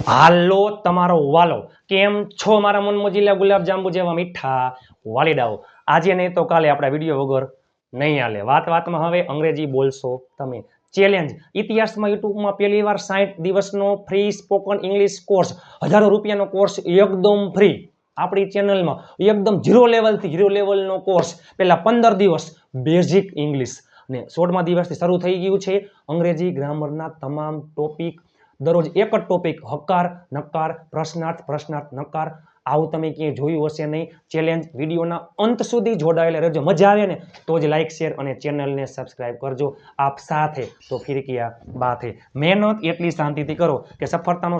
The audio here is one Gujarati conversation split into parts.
હાલો તમારો વાલો, કેમ છો મારા મન મોજીલા ગુલાબ જાંબુ જેવા મીઠા વાલીડાઓ? આજે નહીં તો કાલે આપણા વિડીયો વગર નહીં હાલે. વાતમાં હવે અંગ્રેજી બોલશો તમે. ચેલેન્જ ઇતિહાસમાં યુટ્યુબમાં પહેલી વાર 60 દિવસનો ફ્રી સ્પોકન ઇંગ્લિશ કોર્સ, હજારો રૂપિયાનો કોર્સ એકદમ ફ્રી આપણી ચેનલમાં. એકદમ ઝીરો લેવલનો કોર્સ. પહેલા 15 દિવસ બેઝિક ઇંગ્લિશ ને 16મા દિવસથી શરૂ થઈ ગયું છે અંગ્રેજી ગ્રામરના તમામ ટોપિક. દરરોજ એક જ ટોપિક, હકાર નકાર પ્રશ્નાર્થ નકાર. આવું તમે ક્યાંય જોયું હશે નહીં. ચેલેન્જ વિડીયોના અંત સુધી જોડાયેલા રહેજો. મજા આવે ને તો જ લાઈક શેર અને ચેનલને સબસ્ક્રાઇબ કરજો. આપ સાથે તો ફિર કિયા બાત હે. મહેનત એટલી શાંતિથી કરો કે સફળતાનો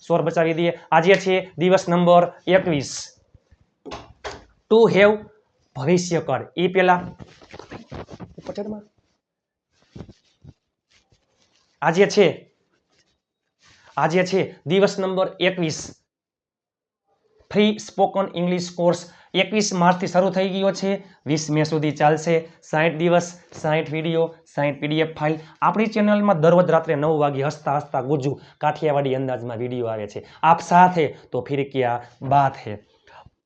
સોર બચાવી દઈએ. આજે છે દિવસ નંબર 21. ટુ હેવ ભવિષ્યકાળ. એ પેલા આજે છે દિવસ number 21. Free spoken English course 21 માર્ચથી શરૂ થઈ ગયો છે. 20 મે સુધી ચાલશે. 60 દિવસ, 60 વિડીયો, 60 PDF ફાઇલ. આપણી ચેનલમાં દરરોજ રાત્રે 9 વાગે હસતા ગુજ્જુ કાઠિયાવાડી અંદાજમાં વિડીયો આવે છે. આપ સાથે તો ફિર કિયા બાત હે.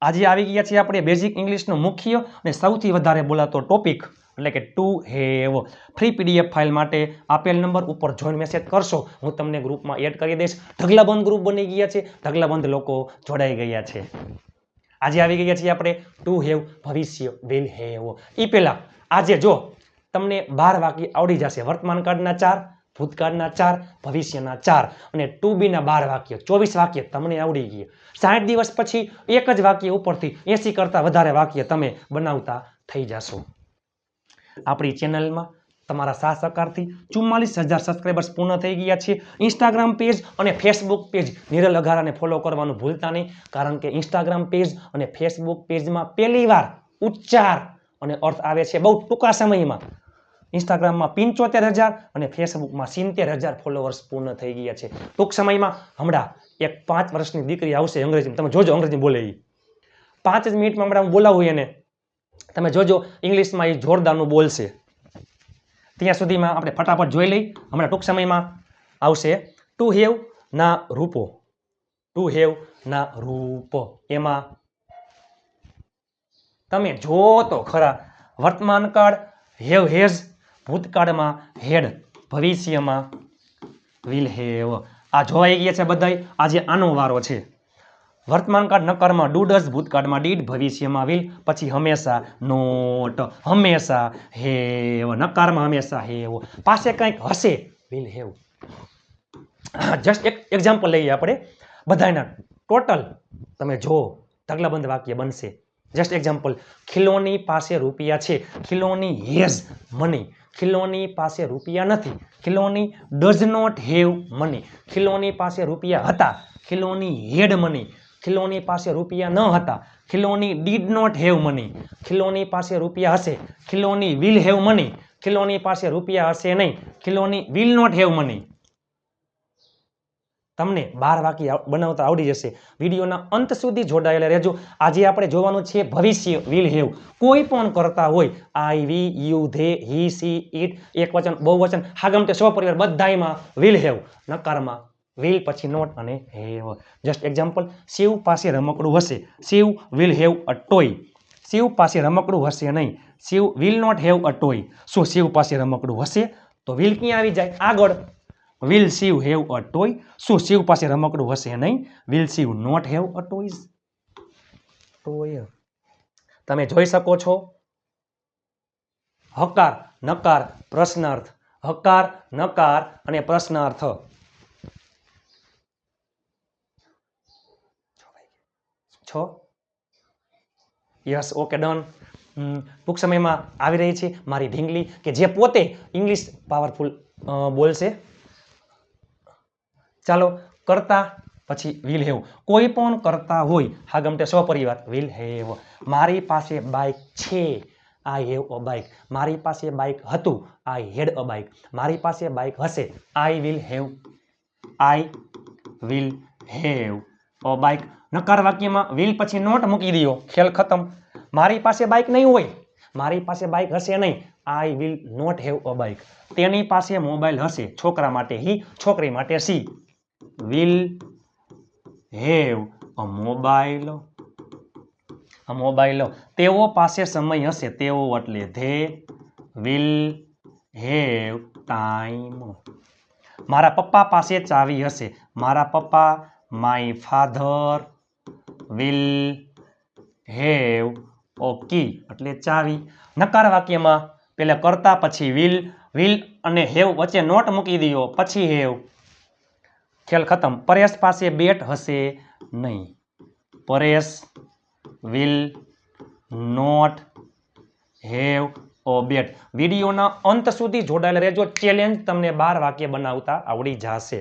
આજે આવી ગયા છીએ આપણે બેઝિક ઇંગ્લિશનો મુખ્ય અને સૌથી વધારે બોલાતો ટોપિક, એટલે કે to have. Free PDF file માટે આપેલ નંબર ઉપર જોઈન મેસેજ કરશો, હું તમને ગ્રુપમાં એડ કરી દઈશ. ઢગલાબંધ ગ્રુપ બની ગયા છે, ઢગલાબંધ લોકો જોડાઈ ગયા છે. આજે આવી ગયા છીએ આપણે ટુ હેવ, ભવિષ્ય, વિલ હેવ. એ પહેલા આજે જો તમને 12 વાક્ય આવડી જશે. વર્તમાન કાળના 4, ભૂતકાળના 4, ભવિષ્યના 4 અને ટુ બીના 12 વાક્ય, 24 વાક્ય તમને આવડી ગયા. 60 દિવસ પછી એક જ વાક્ય ઉપરથી 80 કરતાં વધારે વાક્ય તમે બનાવતા થઈ જશો. આપણી ચેનલમાં તમારા સાથ સહકારથી 44,000 સબસ્ક્રાઈબર્સ પૂર્ણ થઈ ગયા છે. ઇન્સ્ટાગ્રામ પેજ અને ફેસબુક પેજ નિરલ અઘારાને ફોલો કરવાનું ભૂલતા નહીં, કારણ કે ઇન્સ્ટાગ્રામ પેજ અને ફેસબુક પેજમાં પહેલીવાર ઉચ્ચાર અને અર્થ આવે છે બહુ ટૂંકા સમયમાં. ઇન્સ્ટાગ્રામમાં 75,000 અને ફેસબુકમાં 70,000 ફોલોવર્સ પૂર્ણ થઈ ગયા છે. ટૂંક સમયમાં હમણાં એક 5 વર્ષની દીકરી આવશે અંગ્રેજી, તમે જોજો અંગ્રેજી બોલે એ 5 જ મિનિટમાં હમણાં હું બોલાવું એને, તમે જોજો ઇંગ્લિશમાં એ જોરદારનું બોલશે. ત્યાં સુધીમાં આપણે ફટાફટ જોઈ લઈ. હમણાં ટૂંક સમયમાં આવશે ટુ હેવ ના રૂપો. ટુ હેવ ના રૂપ. એમાં તમે જો તો ખરા, વર્તમાન કાળ હેવ હેઝ, ભૂતકાળમાં હેડ, ભવિષ્યમાં વિલ હેવ. આ જોવાઈ ગયા છે બધાય. આજે આનો વારો છે. વર્તમાન કાળ નકારમાં ડુ ડઝ, ભૂતકાળમાં ડીડ, ભવિષ્યમાં વિલ, પછી હંમેશા નોટ, હંમેશા હેવ, નકારમાં હંમેશા હેવ, પાસે કંઈક હશે વિલ હેવ. જસ્ટ એક એક્ઝામ્પલ લઈએ આપણે બધાના. ટોટલ તમે જો ઢગલાબંધ વાક્ય બનશે. જસ્ટ એક્ઝામ્પલ, ખિલોની પાસે રૂપિયા છે, ખિલોની હેઝ મની. ખિલોની પાસે રૂપિયા નથી, ખિલોની ડઝ નોટ હેવ મની. ખિલોની પાસે રૂપિયા હતા, ખિલોની હેડ મની. ખિલોની પાસે રૂપિયા ન હતા, ખિલોની ડીડ નોટ હેવ મની. ખિલોની પાસે રૂપિયા હશે, ખિલોની વિલ હેવ મની. ખિલોની પાસે રૂપિયા હશે નહીં, ખિલોની વિલ નોટ હેવ મની. તમને 12 વાક્ય બનાવતા આવડી જશે. વિડીયોના અંત સુધી જોડાયેલા રહેજો. આજે આપણે જોવાનું છે ભવિષ્ય, વિલ હેવ. કોઈ પણ કરતા હોય, I, we, you, they, he, she, it, એક વચન, બહુવચન, હાગમટે, સહપરિવાર, બધાયમાં વિલ હેવ. નકારમાં વિલ પછી નોટ અને હેવ. જસ્ટ એક્ઝામ્પલ, શિવ પાસે રમકડું હશે, Shiv will have a toy. Shiv પાસે રમકડું હશે નહીં, Shiv will not have a toy. શું શિવ પાસે રમકડું હશે તો વિલ ક્યાં આવી જાય આગળ? Will Shiv have a toy. શું શિવ પાસે રમકડું હશે નહીં, will Shiv not have a toys. Toy. તમે જોઈ શકો છો હકાર નકાર પ્રશ્નાર્થ, હકાર નકાર અને પ્રશ્નાર્થ. છો યસ, ઓકે, ડન. ટૂંક સમયમાં આવી રહી છે મારી ઢીંગલી, કે જે પોતે ઇંગ્લિશ પાવરફુલ બોલશે. ચાલો, કરતા પછી વિલ હેવ. કોઈ પણ કરતા હોય, હાગમટે સહપરિવાર, વિલ હેવ. મારી પાસે બાઇક છે, આઈ હેવ અ બાઇક. મારી પાસે બાઇક હતું, આઈ હેડ અ બાઇક. મારી પાસે બાઇક હશે, I will have a bike. નકાર વાક્યમાં વિલ પછી નોટ મૂકી દો, ખેલ ખતમ. મારી પાસે બાઇક નહીં હોય, મારી પાસે બાઇક હશે નહીં, I will not have a bike. તેની પાસે મોબાઈલ હશે, છોકરા માટે હી, છોકરી માટે she, will have a mobile. તેઓ પાસે સમય હશે. તેઓ એટલે ધે વિલ હેવ ટાઈમ. મારા પપ્પા પાસે ચાવી હશે. મારા પપ્પા માય ફાધર વિલ હેવ ઓ કી એટલે ચાવી. નકાર વાક્યમાં પેલા કરતા પછી વિલ અને હેવ વચ્ચે નોટ મૂકી દો પછી હેવ. ખેલ ખતમ. પરેશ પાસે બેટ હશે નહીં. પરેશ વિલ નોટ હેવ ઓ બેટ. વિડીયોના અંત સુધી જોડાયેલા રહેજો. ચેલેન્જ તમને 12 વાક્ય બનાવતા આવડી જશે.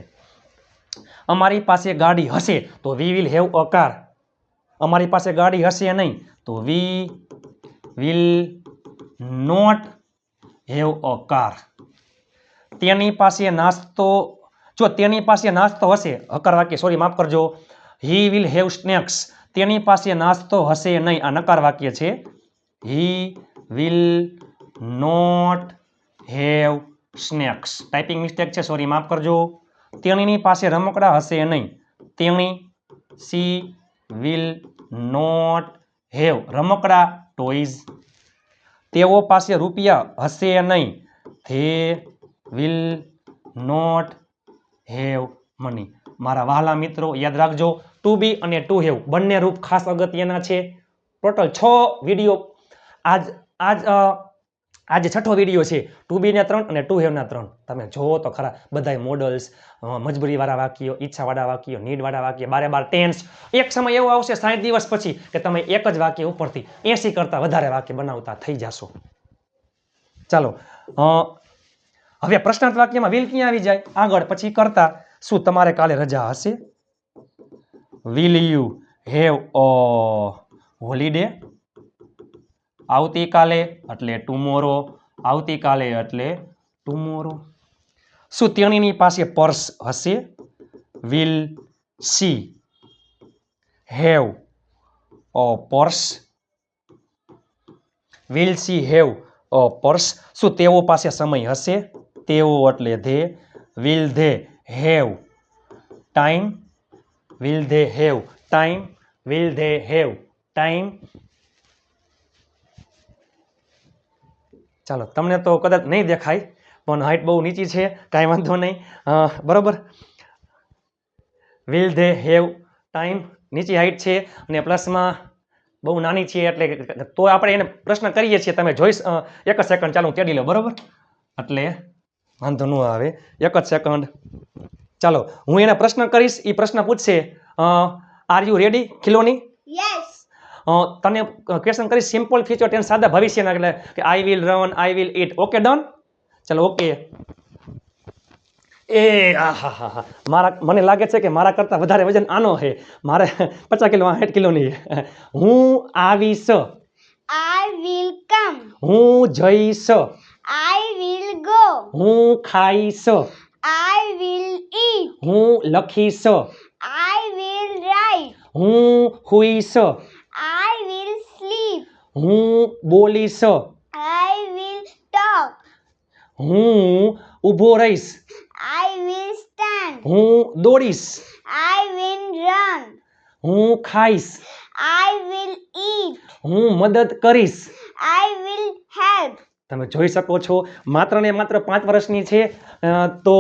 અમારી પાસે ગાડી હશે તો we will have a car. અમારી પાસે ગાડી હશે નહીં તો we will not have a car. તેની પાસે નાસ્તો તેની પાસે નાસ્તો હશે. હકાર વાક્ય સોરી માફ કરજો. He will have snacks. તેની પાસે નાસ્તો હશે નહીં. આ નકાર વાક્ય છે. He will not have snacks. Typing mistake છે સોરી માફ કરજો. તેણીની પાસે રમકડા હશે નહીં. તેણી સી વિલ નોટ હેવ રમકડા ટોયઝ. તેઓ પાસે રૂપિયા હશે નહીં. They will not have money. મારા વહાલા મિત્રો યાદ રાખજો ટુ બી અને ટુ હેવ બંને રૂપ ખાસ અગત્યના છે. ટોટલ 6 વિડીયો આજે છઠ્ઠો વિડીયો છે. ટુ બી ના 3 અને ટુ હેવ ના 3. તમે જોવો તો ખરા બધાય મોડલ્સ, મજબૂરીવાળા વાક્યો, ઈચ્છાવાળા વાક્યો, નીડવાળા વાક્ય, બારે ટેન્સ. એક સમય એવો આવશે 60 દિવસ પછી કે તમે એક જ વાક્ય ઉપરથી 80 કરતા વધારે વાક્ય બનાવતા થઈ જશો. ચાલો હવે પ્રશ્નાર્થ વાક્યમાં વિલ ક્યાં આવી જાય? આગળ પછી કરતા. શું તમારે કાલે રજા હશે? Will you have a holiday? આવતીકાલે એટલે ટુમોરો. આવતીકાલે એટલે ટુમોરો. શું તેણીની પાસે પર્સ હશે? Will see have a purse? Will see have a purse? શું તેઓ પાસે સમય હશે? તેઓ એટલે they. Will they have time? Will they have time? Will they have time? ચાલો તમને તો કદાચ નહીં દેખાય પણ હાઈટ બહુ નીચી છે કાંઈ વાંધો નહીં. બરોબર. વિલ ધે હેવ ટાઈમ નીચી હાઈટ છે અને પ્લસમાં બહુ નાની છે એટલે તો આપણે એને પ્રશ્ન કરીએ છીએ. તમે જોઈ એક જ સેકન્ડ ચાલો હું તેડી લો. બરોબર એટલે વાંધો ન આવે. એક જ સેકન્ડ. ચાલો હું એને પ્રશ્ન કરીશ. એ પ્રશ્ન પૂછશે આર યુ રેડી ખિલોની? યસ. તને ક્વેશ્ચન કરીશ સિમ્પલ ફ્યુચર ટેન્સ સાદા ભવિષ્યના એટલે કે I will run, I will eat. Okay done? ચાલો ઓકે. એ આહા મને લાગે છે કે મારા કરતાં વધારે વજન આનો છે. મારે 50 કિલો 60 કિલોની. હું આવીશ. I will come. હું જઈશ. I will go. હું ખાઈશ. I will eat. હું લખીશ. I will write. હું હુઈશ. I will sleep. હું બોલીશ. I will talk. હું ઊભો રહીશ. I will stand. હું દોડીશ. I will run. હું ખાઈશ. I will eat. હું મદદ કરીશ. I will help. તમે જોઈ શકો છો માત્ર ને માત્ર 5 વર્ષની છે. તો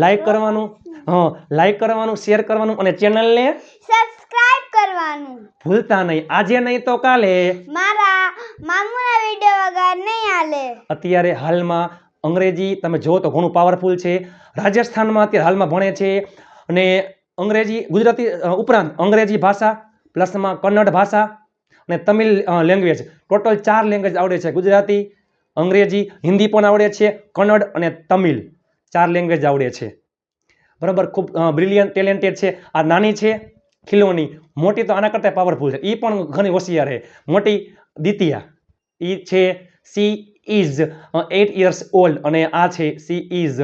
લાઈક કરવાનું, શેર કરવાનું અને ચેનલને સબસ્ક્રાઇબ કરવાનું ભૂલતા નહીં. આજે નહીં તો કાલે મારા મામુના વિડિયો વગર નહીં હાલે. અત્યારે હાલમાં અંગ્રેજી તમે જો તો ઘણું પાવરફુલ છે. રાજસ્થાનમાં અત્યારે હાલમાં ભણે છે અને અંગ્રેજી ગુજરાતી ઉપરાંત અંગ્રેજી ભાષા પ્લસમાં કન્નડ ભાષા અને તમિલ લેંગ્વેજ ટોટલ 4 લેંગ્વેજ આવડે છે. ગુજરાતી, અંગ્રેજી, હિન્દી પણ આવડે છે, કન્નડ અને તમિલ 4 લેંગ્વેજ આવડે છે. બરાબર. ખૂબ બ્રિલિયન્ટ ટેલેન્ટેડ છે. આ નાની છે ખિલોની. મોટી તો આના કરતાં પાવરફુલ છે. એ પણ ઘણી હોશિયાર છે. મોટી દિતિયા એ છે સી ઇઝ 8 years ઓલ્ડ અને આ છે સી ઇઝ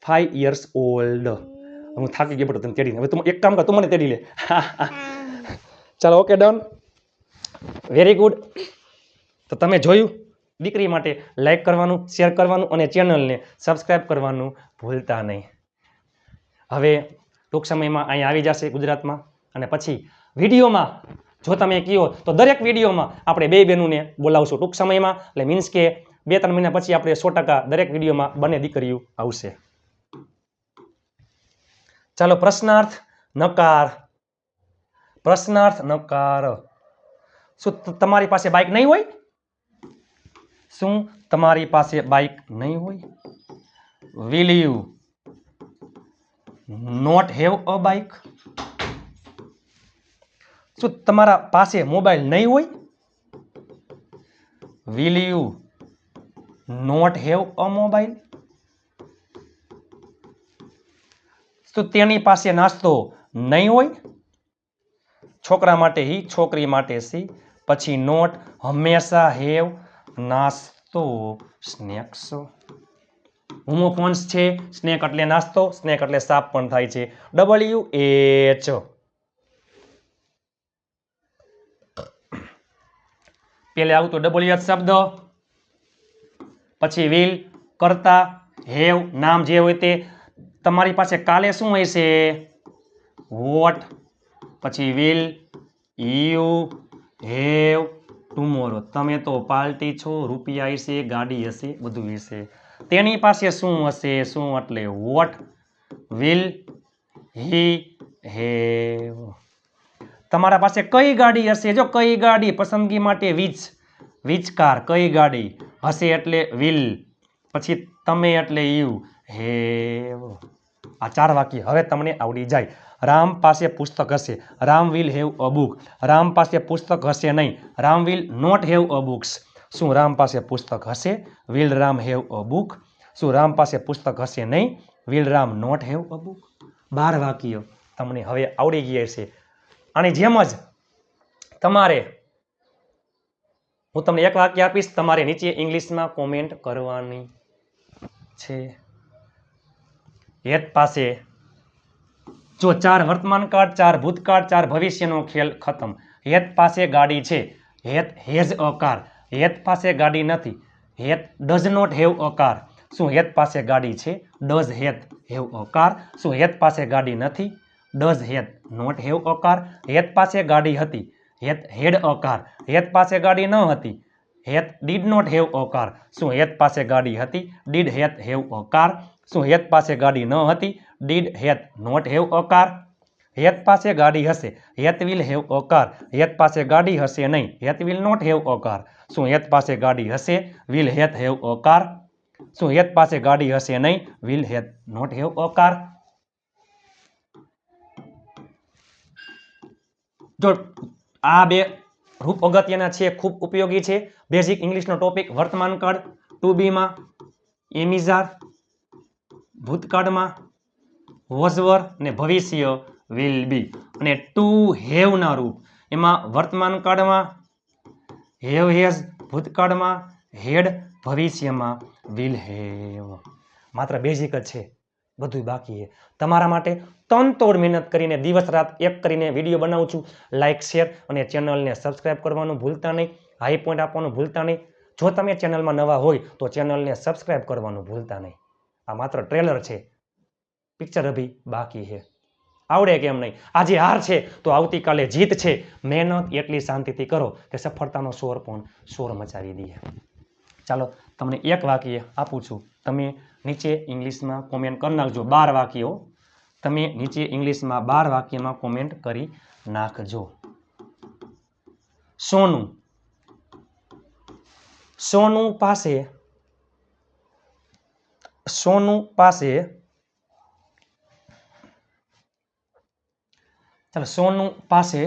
5 years ઓલ્ડ. હું થાકી ગયો બધું તને તેડીને. હવે તું એક કામ કર, તું મને તેડી લે. ચાલો ઓકે ડન. Very good. તો તમે જોયું દીકરી માટે લાઈક કરવાનું, શેર કરવાનું અને ચેનલને સબસ્ક્રાઈબ કરવાનું ભૂલતા નહીં. હવે ટૂંક સમયમાં અહીંયા આવી જશે ગુજરાતમાં અને પછી વિડીયોમાં જો તમે કહો તો દરેક વિડીયોમાં આપણે બે બહેનોને બોલાવશું ટૂંક સમયમાં. એટલે મીન્સ કે 2-3 મહિના પછી આપણે 100% દરેક વિડીયોમાં બંને દીકરીઓ આવશે. ચાલો પ્રશ્નાર્થ નકાર. પ્રશ્નાર્થ નકાર. શું તમારી પાસે બાઇક નહીં હોય? શું તમારી પાસે બાઇક નહીં હોય? Will you not have a bike? શું તમારા પાસે મોબાઈલ નહીં હોય? Will you not have a mobile? શું તેની પાસે નાસ્તો નહીં હોય? છોકરા માટે હી, છોકરી માટે સી. પછી નોટ હંમેશા હેવ નાસ્તો સ્નેક્સ. હોમોફોન્સ છે. સ્નેક એટલે નાસ્તો, સ્નેક એટલે સાપ પણ થાય છે. WH. પેલે આવતો WH શબ્દ. પછી વિલ કરતા, હેવ નામ જે હોય તે. તમારી પાસે કાલે શું હશે? વોટ. પછી વિલ યુ હેવ ટુમોરો. તમે તો પાર્ટી છો, રૂપિયા હશે, ગાડી હશે, બધું હશે. તેની પાસે શું હશે? શું એટલે વોટ વિલ હી હેવ. તમારા પાસે કઈ ગાડી હશે? જો કઈ ગાડી પસંદગી માટે વિચ કાર, કઈ ગાડી હશે એટલે વિલ. પછી તમે એટલે યુ હેવ. આ 4 વાક્ય હવે તમને આવડી જાય. રામ પાસે પુસ્તક હશે. Ram will have a book. Ram પાસે પુસ્તક હશે નહીં. Ram will not have a books. શું રામ પાસે પુસ્તક હશે? Will Ram have a book. શું રામ પાસે પુસ્તક હશે નહીં? Will Ram not have a book. 12 વાક્ય તમને હવે આવડી ગયા છે. આની જેમ જ તમારે હું તમને એક વાક્ય આપીશ, તમારે નીચે ઇંગ્લિશમાં કોમેન્ટ કરવાની છે. હેત પાસે જો 4 વર્તમાનકાળ, 4 ભૂતકાળ, 4 ભવિષ્યનો ખેલ ખતમ. હેત પાસે ગાડી છે. હેત હેઝ અ કાર. હેત પાસે ગાડી નથી. Het does not have a car. શું હેત પાસે ગાડી છે? ડઝ હેત હેવ અ કાર. શું હેત પાસે ગાડી નથી? ડઝ હેત નોટ હેવ અ કાર. હેત પાસે ગાડી હતી. હેત હેડ અ કાર. હેત પાસે ગાડી ન હતી. Het did not have a car. શું હેત પાસે ગાડી હતી? ડીડ હેત હેવ અ કાર. શું હેત પાસે ગાડી ન હતી? ડીડ હેત નોટ હેવ અ કાર. હેત પાસે ગાડી હશે. હેત વિલ હેવ અ કાર. હેત પાસે ગાડી હશે નહીં. Het will not have a car. શું હેત પાસે ગાડી હશે? વિલ હેત હેવ અ કાર. શું હેત પાસે ગાડી હશે નહીં? વિલ હેત નોટ હેવ અ કાર. જો આ 2 રૂપ અગત્યના છે, ખૂબ ઉપયોગી છે. બેઝિક ઇંગ્લિશનો ટોપિક વર્તમાનકાળ ટુ બીમાં, એમિઝાર ભૂતકાળમાં, વોઝ-વર અને ભવિષ્ય વિલ બી. અને ટુ હેવ ના રૂપ એમાં વર્તમાનકાળમાં હેવ હેઝ, ભૂતકાળમાં હેડ, ભવિષ્યમાં વિલ હેવ. માત્ર બેઝિક જ છે, બધું બાકી છે. તમારા માટે તનતોડ મહેનત કરીને દિવસ રાત એક કરીને વિડીયો બનાવું છું. લાઇક, શેર અને ચેનલને સબસ્ક્રાઇબ કરવાનું ભૂલતા નહીં. હાઈ પોઈન્ટ આપવાનું ભૂલતા નહીં. જો તમે ચેનલમાં નવા હોય તો ચેનલને સબસ્ક્રાઇબ કરવાનું ભૂલતા નહીં. આ માત્ર ટ્રેલર છે, પિક્ચર અભી બાકી છે. આવડે કેમ નહીં? આજે હાર છે તો આવતીકાલે જીત છે. મહેનત એટલી શાંતિથી કરો કે સફળતાનો શોર પણ શોર મચાવી દઈએ. ચાલો તમને એક વાક્ય આપું છું, તમે નીચે ઇંગ્લિશમાં કોમેન્ટ કરી નાખજો. 12 વાક્યો તમે નીચે ઇંગ્લિશમાં 12 વાક્યમાં કોમેન્ટ કરી નાખજો. સોનું. સોનું પાસે ચાલો સોનું પાસે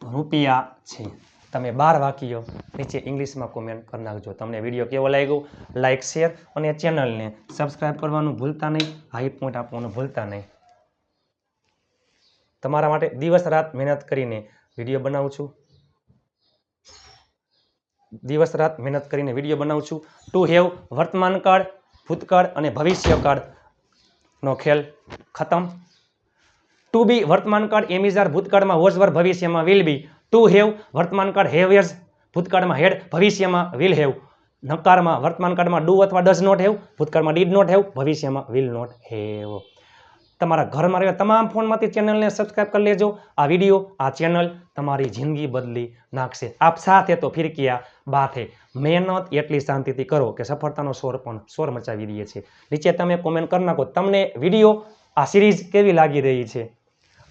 રૂપિયા છે. તમે 12 વાક્યો નીચે ઇંગ્લિશમાં કોમેન્ટ કરી નાખજો. તમને વિડીયો કેવો લાગ્યો? લાઇક, શેર અને ચેનલને સબસ્ક્રાઇબ કરવાનું ભૂલતા નહીં. હાઈ પોઈન્ટ આપવાનું ભૂલતા નહીં. તમારા માટે દિવસ રાત મહેનત કરીને વિડીયો બનાવું છું. દિવસ રાત મહેનત કરીને વિડીયો બનાવું છું. ટુ હેવ વર્તમાનકાળ, ભૂતકાળ અને ભવિષ્યકાળનો ખેલ ખતમ. ટુ બી વર્તમાનકાળ, એમિઝાર ભૂતકાળમાં, વોઝ-વર ભવિષ્યમાં વિલ બી. ટુ હેવ વર્તમાનકાળ, હેવ હેઝ ભૂતકાળમાં, હેડ ભવિષ્યમાં વિલ હેવ. નકારમાં વર્તમાનકાળમાં ડુ અથવા ડઝ નોટ હેવ, ભૂતકાળમાં ડીડ નોટ હેવ, ભવિષ્યમાં વિલ નોટ હેવ. તમારા ઘરમાં રહેલા તમામ ફોનમાંથી ચેનલને સબસ્ક્રાઇબ કરી લેજો। આ વિડીયો આ ચેનલ તમારી જિંદગી બદલી નાખશે। આપ સાથ હે તો ફિર કિયા બાત હે। મહેનત એટલી શાંતિથી કરો કે સફળતાનો શોર પણ શોર મચાવી દે છે। નીચે તમે કોમેન્ટ કરી નાખો તમને વિડીયો આ સિરીઝ કેવી લાગી રહી છે।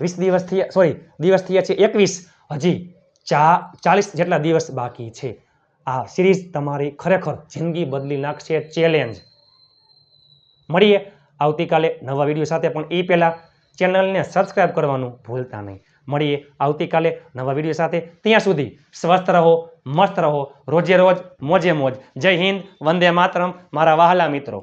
20 દિવસ થયા, સોરી દિવસ થયા છે 21, હજી 40 જેટલા દિવસ બાકી છે। આ સિરીઝ તમારી ખરેખર જિંદગી બદલી નાખશે। ચેલેન્જ। મળીએ આવતીકાલે નવા વિડીયો સાથે, પણ એ પહેલાં ચેનલને સબસ્ક્રાઇબ કરવાનું ભૂલતા નહીં। મળીએ આવતીકાલે નવા વિડીયો સાથે। ત્યાં સુધી સ્વસ્થ રહો, મસ્ત રહો, રોજે રોજ મોજે મોજ। જય હિન્દ, વંદે માતરમ મારા વહાલા મિત્રો।